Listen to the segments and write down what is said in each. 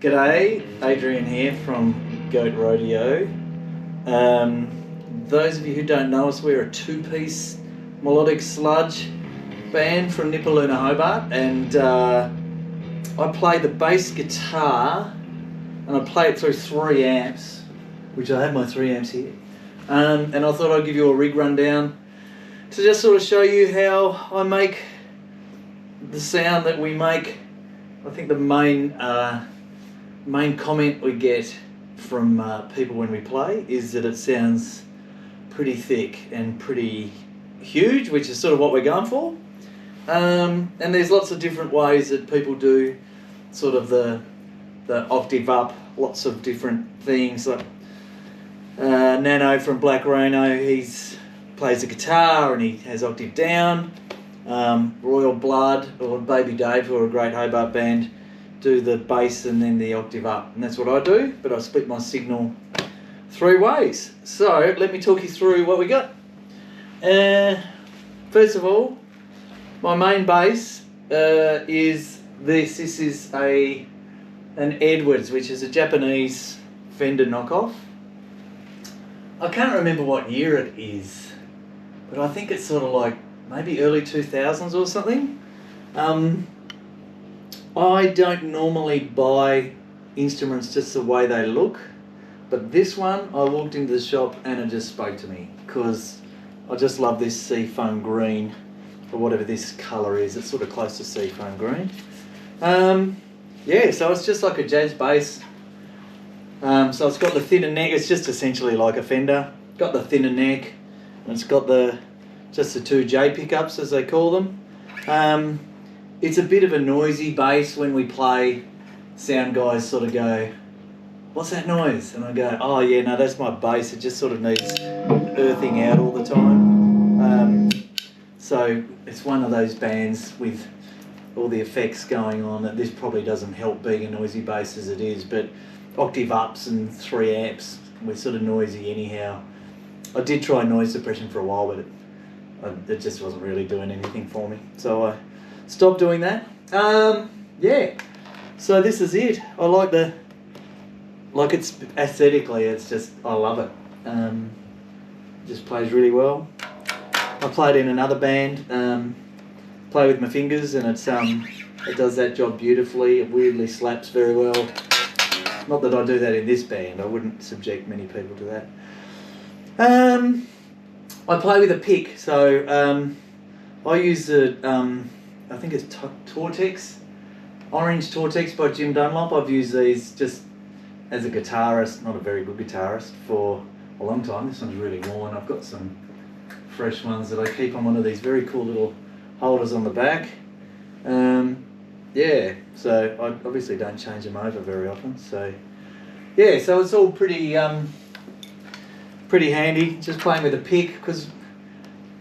G'day, Adrian here from Goat Rodeo. Those of you who don't know us, we're a two-piece melodic sludge band from Nipaluna, Hobart, and I play the bass guitar and I play it through 3 amps, which I have my 3 amps here, and I thought I'd give you a rig rundown to just sort of show you how I make the sound that we make. I think the main comment we get from people when we play is that it sounds pretty thick and pretty huge, which is sort of what we're going for. And there's lots of different ways that people do sort of the octave up, lots of different things. Like Nano from Black Rhino, he plays the guitar and he has octave down. Royal Blood or Baby Dave, who are a great Hobart band, do the bass and then the octave up, and that's what I do, but I split my signal 3 ways. So let me talk you through what we got. First of all, my main bass is this. This is an Edwards, which is a Japanese Fender knockoff. I can't remember what year it is, but I think it's sort of like maybe early 2000s or something. I don't normally buy instruments just the way they look, but this one, I walked into the shop and it just spoke to me, because I just love this seafoam green, or whatever this colour is. It's sort of close to seafoam green. Yeah, so it's just like a jazz bass. So it's got the thinner neck. It's just essentially like a Fender. Got the thinner neck, and it's got just the 2 J pickups, as they call them. It's a bit of a noisy bass. When we play, sound guys sort of go, "What's that noise?" And I go, "Oh yeah, no, that's my bass. It just sort of needs earthing out all the time." So it's one of those bands with all the effects going on that this probably doesn't help being a noisy bass as it is, but octave ups and 3 amps, we're sort of noisy anyhow. I did try noise suppression for a while, but it just wasn't really doing anything for me, so I stopped doing that. Yeah, so this is it. I like it's aesthetically, it's just, I love it. It just plays really well. I played in another band, play with my fingers, and it does that job beautifully. It weirdly slaps very well. Not that I do that in this band. I wouldn't subject many people to that. I play with a pick, so I use I think it's Tortex, Orange Tortex by Jim Dunlop. I've used these just as a guitarist, not a very good guitarist, for a long time. This one's really worn. I've got some fresh ones that I keep on one of these very cool little holders on the back. Yeah, so I obviously don't change them over very often. So yeah, so it's all pretty pretty handy, just playing with a pick, because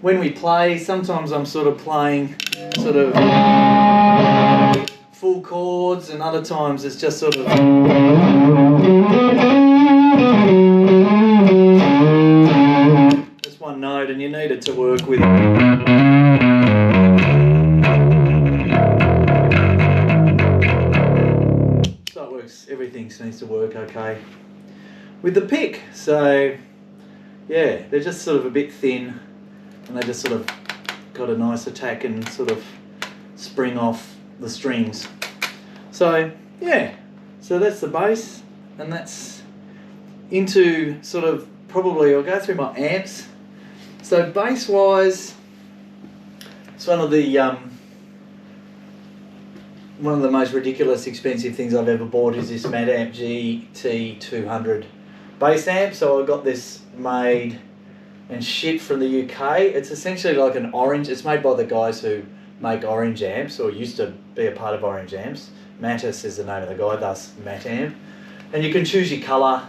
when we play, sometimes I'm sort of playing sort of full chords, and other times it's just sort of just one note, and you need it to work with. So it works, everything seems to work okay with the pick. So yeah, they're just sort of a bit thin, and they just sort of got a nice attack and sort of spring off the strings. So yeah, so that's the bass, and that's into sort of, probably I'll go through my amps. So bass wise, it's one of the most ridiculous expensive things I've ever bought is this Mad Amp GT200 bass amp. So I got this made and shipped from the UK. It's essentially like an orange. It's made by the guys who make Orange amps, or used to be a part of Orange amps. Mattis is the name of the guy, thus Matt amp. And you can choose your colour,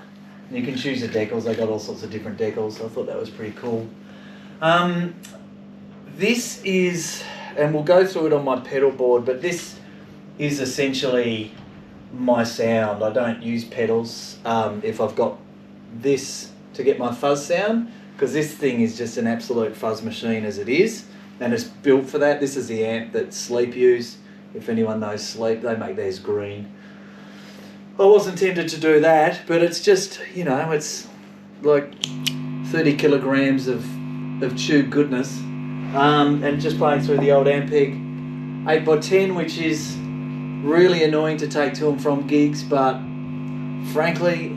and you can choose the decals. They got all sorts of different decals, so I thought that was pretty cool. This is, and we'll go through it on my pedal board, but this is essentially my sound. I don't use pedals if I've got this to get my fuzz sound, because this thing is just an absolute fuzz machine as it is, and it's built for that. This is the amp that Sleep use. If anyone knows Sleep, they make theirs green. I wasn't tempted to do that, but it's just, you know, it's like 30 kilograms of tube goodness. And just playing through the old Ampeg 8x10, which is really annoying to take to and from gigs, but frankly,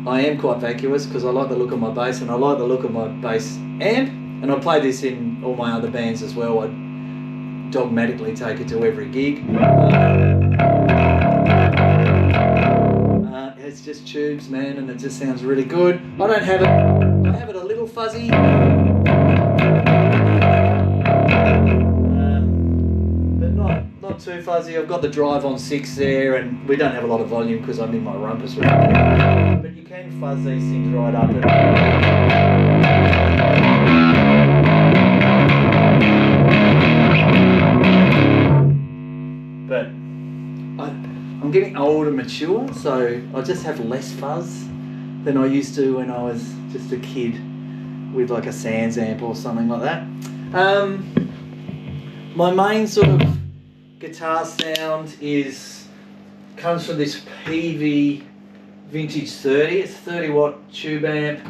I am quite vacuous because I like the look of my bass and I like the look of my bass amp, and I play this in all my other bands as well. I dogmatically take it to every gig. It's just tubes, man, and it just sounds really good. I don't have it, I have it a little fuzzy. But not too fuzzy. I've got the drive on 6 there, and we don't have a lot of volume because I'm in my rumpus room. But you can fuzz these things right up. But I'm getting old and mature, so I just have less fuzz than I used to when I was just a kid with like a Sans amp or something like that. My main sort of guitar sound comes from this PV Vintage 30. It's a 30 watt tube amp.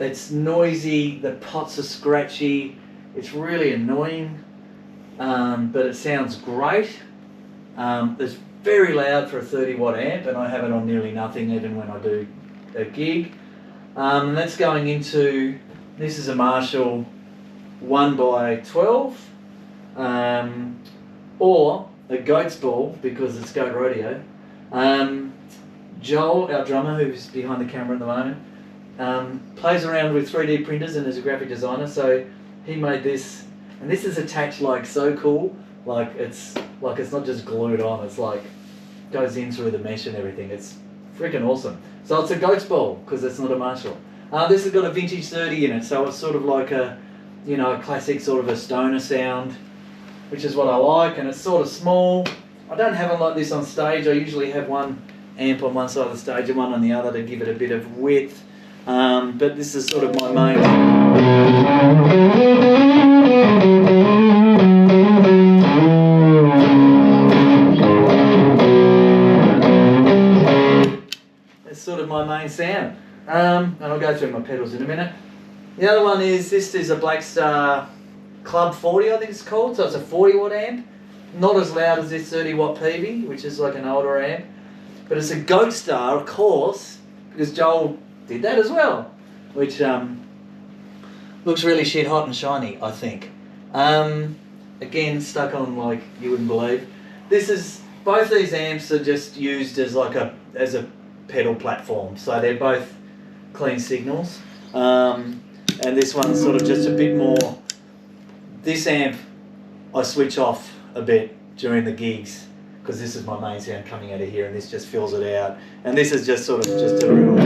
It's noisy, the pots are scratchy, it's really annoying, but it sounds great. It's very loud for a 30 watt amp, and I have it on nearly nothing even when I do a gig. And that's going into, this is a Marshall 1x12, or a Goat's Ball because it's Goat Rodeo. Joel, our drummer, who's behind the camera at the moment, plays around with 3D printers and is a graphic designer, so he made this, and this is attached like so cool, like it's not just glued on, it's like goes in through the mesh and everything. It's freaking awesome. So it's a Goat's Ball because it's not a Marshall. This has got a Vintage 30 in it, so it's sort of like a, you know, a classic sort of a stoner sound, which is what I like, and it's sort of small. I don't have it like this on stage. I usually have one amp on one side of the stage and one on the other to give it a bit of width. But this is sort of my main. That's sort of my main sound. And I'll go through my pedals in a minute. The other one is, this is a Black Star Club 40, I think it's called. So it's a 40 watt amp. Not as loud as this 30 watt PV, which is like an older amp. But it's a Goat Star, of course, because Joel did that as well, which looks really shit hot and shiny, I think. Again, stuck on like you wouldn't believe. Both these amps are just used as like a pedal platform, so they're both clean signals. And this one's sort of just a bit more. This amp I switch off a bit during the gigs, because this is my main sound coming out of here, and this just fills it out. And this is just sort of just a real.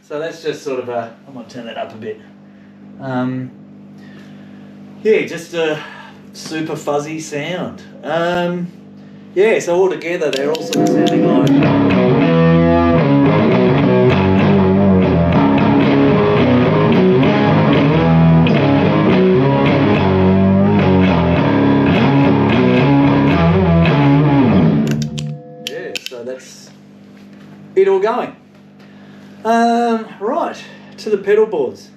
So that's just sort of a. I might turn that up a bit. Yeah, just a super fuzzy sound. Yeah, so all together they're all sort of sounding like. That's it all going. Right, to the pedal boards.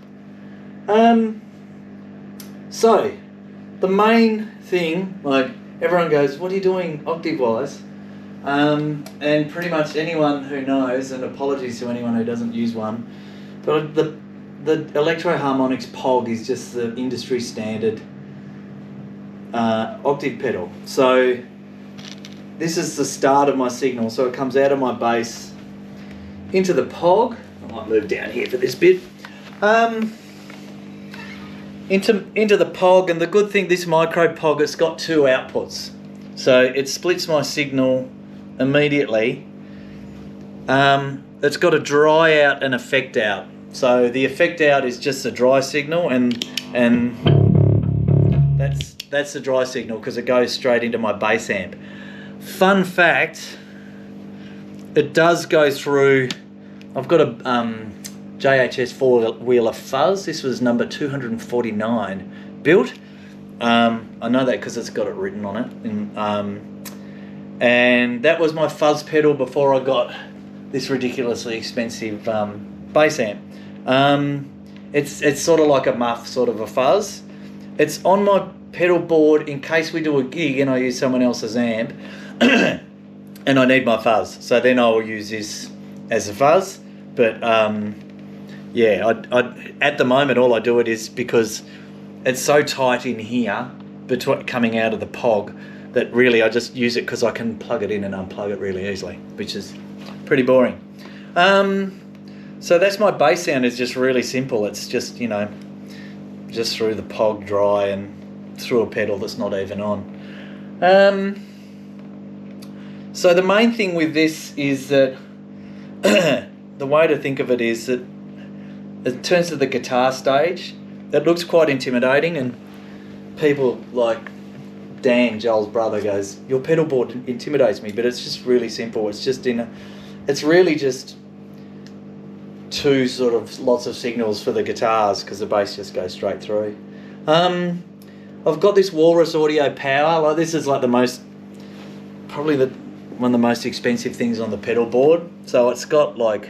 So, the main thing, like everyone goes, what are you doing octave wise? And pretty much anyone who knows, and apologies to anyone who doesn't use one, but the Electro Harmonix POG is just the industry standard octave pedal. So this is the start of my signal, so it comes out of my bass into the POG. I might move down here for this bit. Into the POG, and the good thing, this micro POG, it's got two outputs. So it splits my signal immediately. It's got a dry out and effect out. So the effect out is just a dry signal, and that's the dry signal because it goes straight into my bass amp. Fun fact, it does go through, I've got a JHS four-wheeler fuzz. This was number 249 built. I know that because it's got it written on it. And that was my fuzz pedal before I got this ridiculously expensive bass amp. It's sort of like a muff, sort of a fuzz. It's on my pedal board in case we do a gig and I use someone else's amp and I need my fuzz. So then I will use this as a fuzz. But yeah, at the moment all I do it is because it's so tight in here coming out of the POG that really I just use it because I can plug it in and unplug it really easily, which is pretty boring. So that's my bass sound. Is just really simple. It's just, you know, just through the POG dry and through a pedal that's not even on. So the main thing with this is that the way to think of it is that in terms of the guitar stage, it looks quite intimidating, and people like Dan, Joel's brother, goes, "Your pedal board intimidates me," but it's just really simple. It's just it's really just two sort of lots of signals for the guitars because the bass just goes straight through. I've got this Walrus Audio Power. Like, this is like probably one of the most expensive things on the pedal board. So it's got like,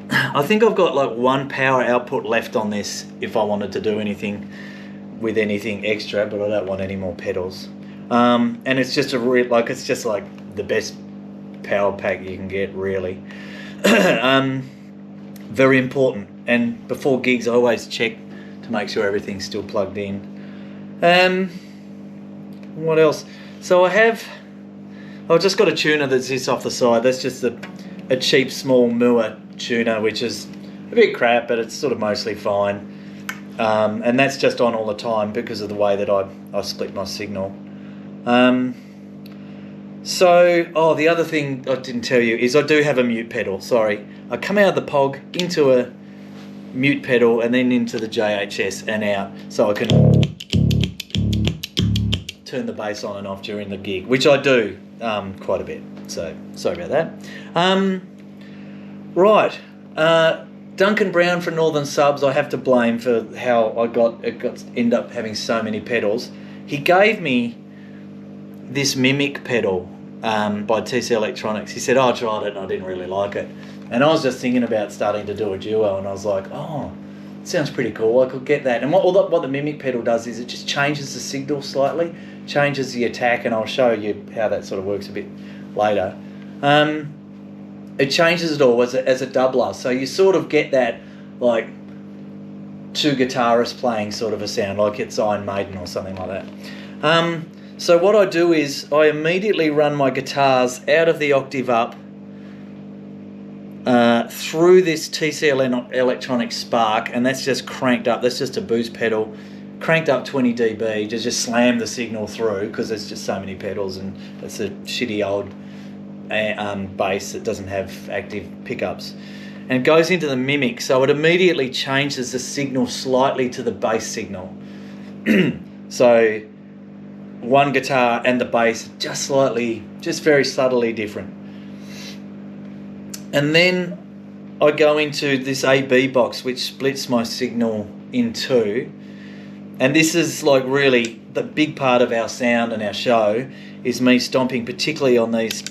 I think I've got like one power output left on this if I wanted to do anything with anything extra, but I don't want any more pedals. And it's just it's just like the best power pack you can get, really. Very important. And before gigs, I always check to make sure everything's still plugged in. What else? So I've just got a tuner that sits off the side. That's just a cheap small Mua tuner, which is a bit crap, but it's sort of mostly fine. And that's just on all the time because of the way that I split my signal. So, the other thing I didn't tell you is I do have a mute pedal, sorry. I come out of the POG into a mute pedal and then into the JHS and out, so I can turn the bass on and off during the gig, which I do quite a bit, so sorry about that. Right, Duncan Brown from Northern Subs, I have to blame for how I end up having so many pedals. He gave me this Mimic pedal by TC Electronics. He said, I tried it and I didn't really like it. And I was just thinking about starting to do a duo, and I was like, oh, it sounds pretty cool, I could get that. And what the Mimic pedal does is it just changes the signal slightly, changes the attack, and I'll show you how that sort of works a bit later. It changes it all as a doubler, so you sort of get that like two guitarists playing sort of a sound, like it's Iron Maiden or something like that. So what I do is I immediately run my guitars out of the octave up through this TC Electronics Spark, and that's just cranked up. That's just a boost pedal, cranked up 20 dB to just slam the signal through because there's just so many pedals, and it's a shitty old bass that doesn't have active pickups, and it goes into the Mimic, so it immediately changes the signal slightly to the bass signal. So one guitar and the bass just very subtly different. And then I go into this AB box which splits my signal in two, and this is like really the big part of our sound and our show is me stomping particularly on these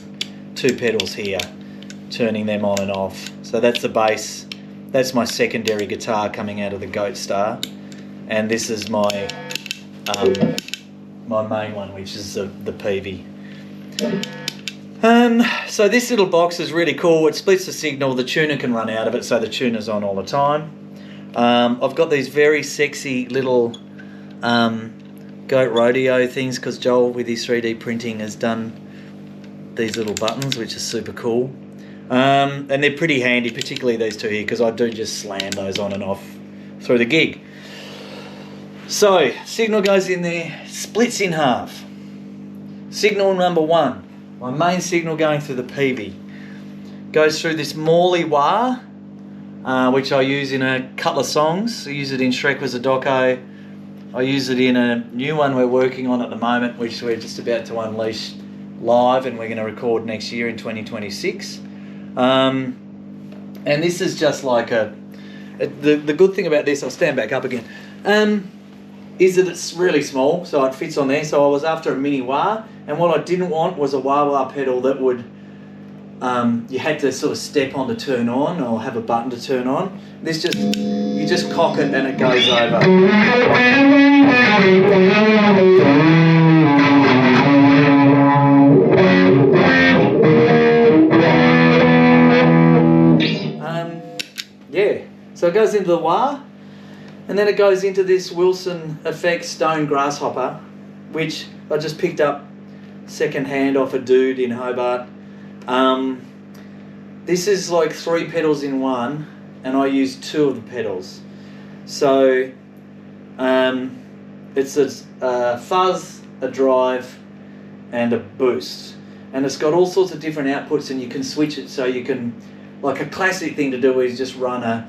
two pedals here, turning them on and off. So that's the bass, that's my secondary guitar coming out of the Goat Star, and this is my my main one, which is the Peavey. So this little box is really cool. It splits the signal, the tuner can run out of it, so the tuner's on all the time. I've got these very sexy little Goat Rodeo things because Joel with his 3D printing has done these little buttons, which is super cool. And they're pretty handy, particularly these two here, because I do just slam those on and off through the gig. So, signal goes in there, splits in half. Signal number one, my main signal going through the Peavey, goes through this Morley wah, which I use in a couple of songs. I use it in Shrek Was a Doco. I use it in a new one we're working on at the moment, which we're just about to unleash live, and we're going to record next year in 2026. And this is just like the good thing about this, I'll stand back up again, is that it's really small, so it fits on there. So I was after a mini wah, and what I didn't want was a wah-wah pedal that would, you had to sort of step on to turn on, or have a button to turn on. This just, you just cock it and it goes over. Yeah, so it goes into the wah, and then it goes into this Wilson Effects Stone Grasshopper, which I just picked up second hand off a dude in Hobart. This is like 3 pedals in one, and I use 2 of the pedals. So it's a fuzz, a drive, and a boost, and it's got all sorts of different outputs, and you can switch it so you can, like a classic thing to do is just run a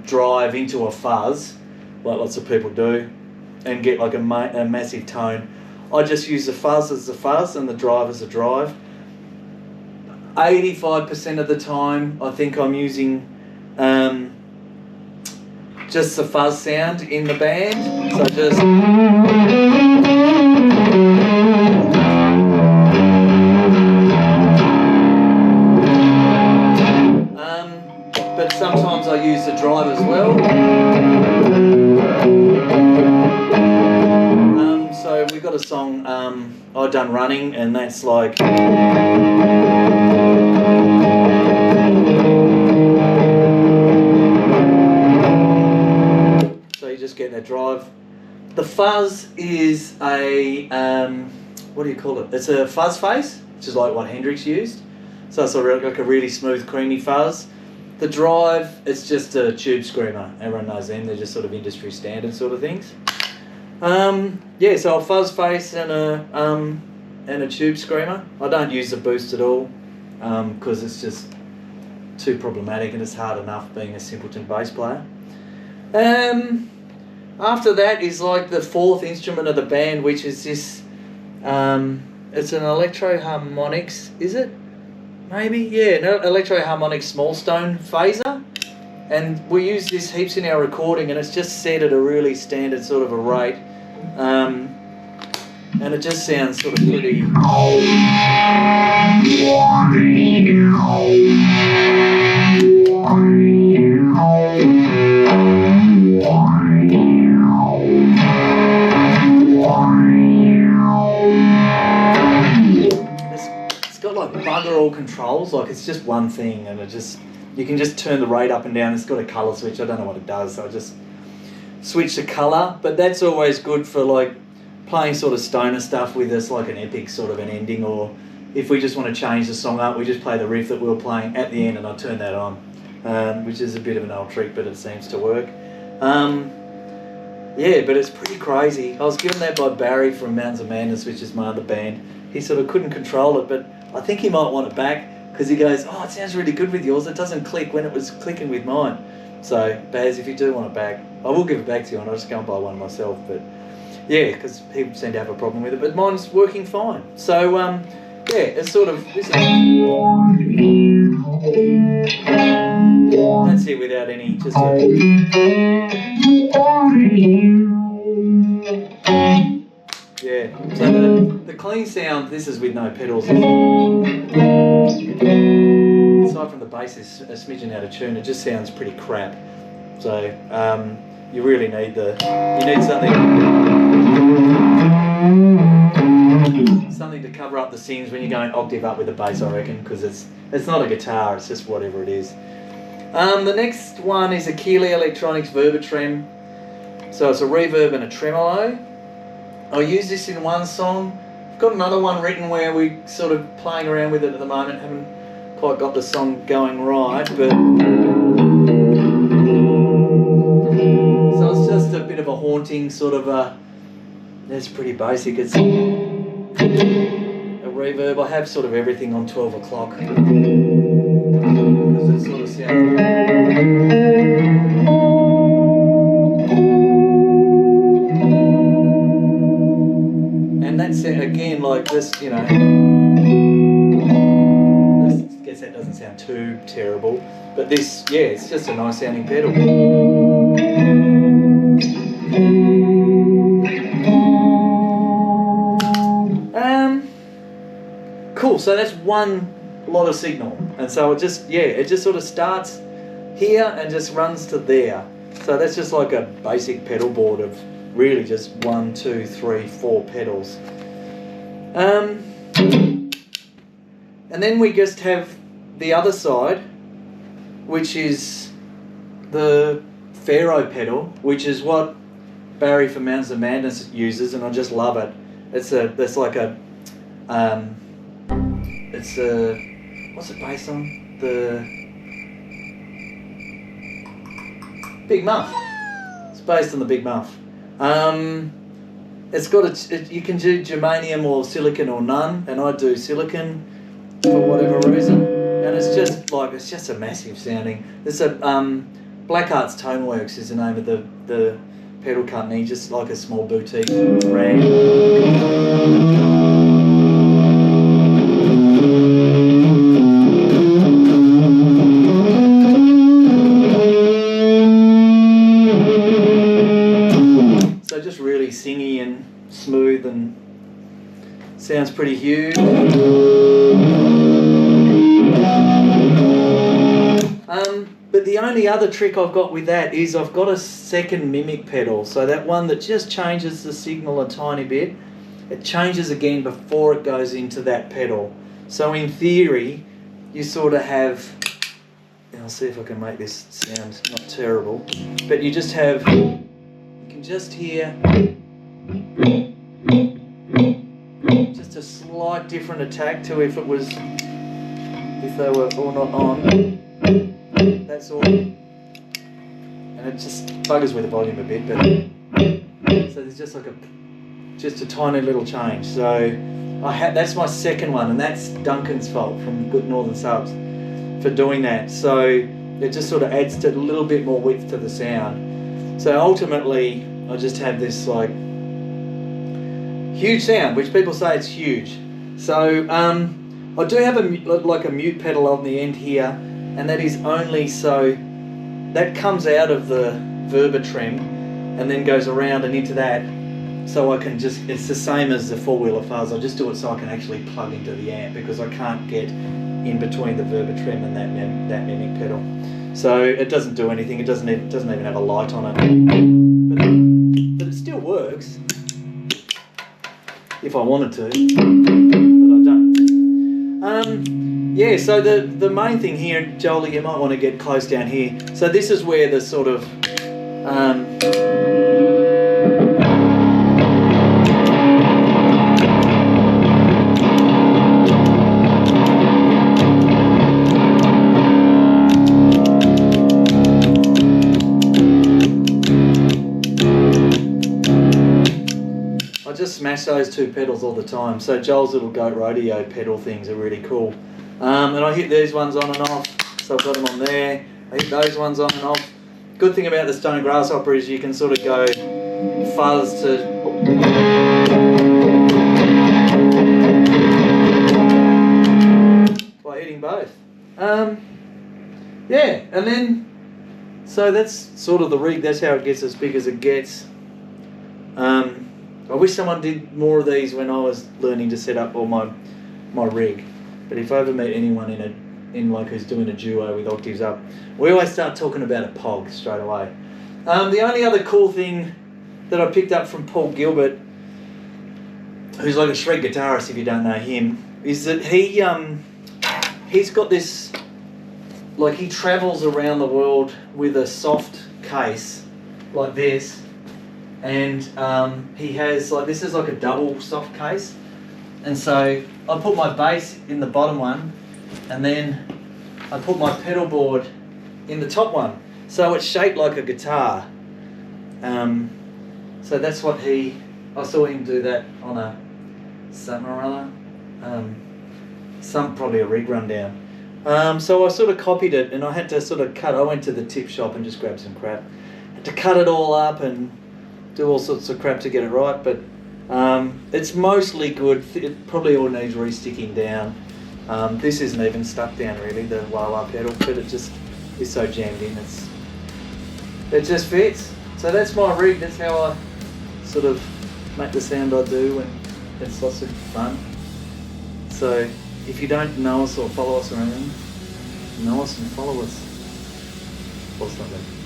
drive into a fuzz, like lots of people do, and get like a massive tone. I just use the fuzz as the fuzz and the drive as a drive. 85% of the time I think I'm using just the fuzz sound in the band. So just... but sometimes I use the drive as well. So we've got a song I done running, and that's like... So you just get that drive. The fuzz is a, what do you call it? It's a fuzz face, which is like what Hendrix used. So it's like a really smooth, creamy fuzz. The drive, it's just a tube screamer. Everyone knows them. They're just sort of industry standard sort of things. Yeah, so a fuzz face and a tube screamer. I don't use the boost at all because it's just too problematic, and it's hard enough being a simpleton bass player. After that is like the 4th instrument of the band, which is this. It's an electro harmonics, is it? Maybe, yeah, an electro-harmonic small stone phaser, and we use this heaps in our recording, and it's just set at a really standard sort of a rate, and it just sounds sort of pretty... Like bugger all controls, like it's just one thing, and it just, you can just turn the rate up and down. It's got a colour switch. I don't know what it does, so I just switch the colour, but that's always good for like playing sort of stoner stuff with us, like an epic sort of an ending, or if we just want to change the song up, we just play the riff that we were playing at the end and I turn that on, which is a bit of an old trick, but it seems to work. Yeah, but it's pretty crazy. I was given that by Barry from Mountains of Madness, which is my other band. He sort of couldn't control it, but I think he might want it back, because he goes, oh, it sounds really good with yours. It doesn't click when it was clicking with mine. So, Baz, if you do want it back, I will give it back to you, and I'll just go and buy one myself. But yeah, because people seem to have a problem with it, but mine's working fine. So, yeah, it's sort of... That's it without any... Just yeah, so the clean sound, this is with no pedals. Aside from the bass is a smidgen out of tune, it just sounds pretty crap. So you really need something to cover up the sings when you're going octave up with the bass, I reckon, because it's not a guitar, it's just whatever it is. The next one is a Keeley Electronics Verbatrem. So it's a reverb and a tremolo. I'll use this in one song. I've got another one written where we're sort of playing around with it at the moment. Haven't quite got the song going right, but... So it's just a bit of a haunting sort of a... That's pretty basic. It's a reverb. I have sort of everything on 12 o'clock. Because it sort of sounds... And that's it again, like this, you know, this gets guess that doesn't sound too terrible, but this, yeah, it's just a nice sounding pedal. Cool, so that's one lot of signal, and so it just sort of starts here and just runs to there. So that's just like a basic pedal board of really just 1, 2, 3, 4 pedals. And then we just have the other side, which is the Pharaoh pedal, which is what Barry from Mountains of Madness uses, and I just love it. It's like a what's it based on? The Big Muff. It's based on the Big Muff. It's got you can do germanium or silicon or none, and I do silicon for whatever reason, and it's just a massive sounding. There's a Blackheart's Toneworks is the name of the pedal company, just like a small boutique brand. So just really singy and smooth and sounds pretty huge. But the only other trick I've got with that is I've got a second mimic pedal, so that one that just changes the signal a tiny bit, it changes again before it goes into that pedal. So in theory, you sort of have, I'll see if I can make this sound not terrible, but you just have, you can just hear just a slight different attack to if they were all not on. That's all, and it just buggers with the volume a bit, but so there's just like a tiny little change. So that's my second one, and that's Duncan's fault from Good Northern Subs for doing that. So it just sort of adds to a little bit more width to the sound. So ultimately, I just have this like huge sound, which people say it's huge. So I do have a mute pedal on the end here. And that is only so that comes out of the Verba trim and then goes around and into that, so I can it's the same as the four-wheeler fuzz. I just do it so I can actually plug into the amp, because I can't get in between the Verba trim and that mimic pedal. So it doesn't do anything. It doesn't even have a light on it, but it still works if I wanted to, but I don't. Yeah, so the main thing here, Jolie, you might want to get close down here. So this is where the sort of I just smash those two pedals all the time. So Joel's little Goat Rodeo pedal things are really cool. And I hit these ones on and off, so I've got them on there. I hit those ones on and off. Good thing about the Stone Grasshopper is you can sort of go fuzz to... by hitting both. Yeah, and then, so that's sort of the rig, that's how it gets as big as it gets. I wish someone did more of these when I was learning to set up all my rig. But if I ever meet anyone who's doing a duo with octaves up, we always start talking about a POG straight away. The only other cool thing that I picked up from Paul Gilbert, who's like a shred guitarist if you don't know him, is that he's got this, like he travels around the world with a soft case like this, and he has like, this is like a double soft case. And so I put my bass in the bottom one, and then I put my pedal board in the top one. So it's shaped like a guitar. So that's what I saw him do that on a something or other. Probably a rig rundown. So I sort of copied it, and I had to sort of I went to the tip shop and just grabbed some crap. Had to cut it all up and do all sorts of crap to get it right, but it's mostly good. It probably all needs re-sticking down. This isn't even stuck down really, the wah-wah pedal, but it just is so jammed in, it just fits. So that's my rig, that's how I sort of make the sound I do, and it's lots of fun. So if you don't know us or follow us or anything, know us and follow us. Or something.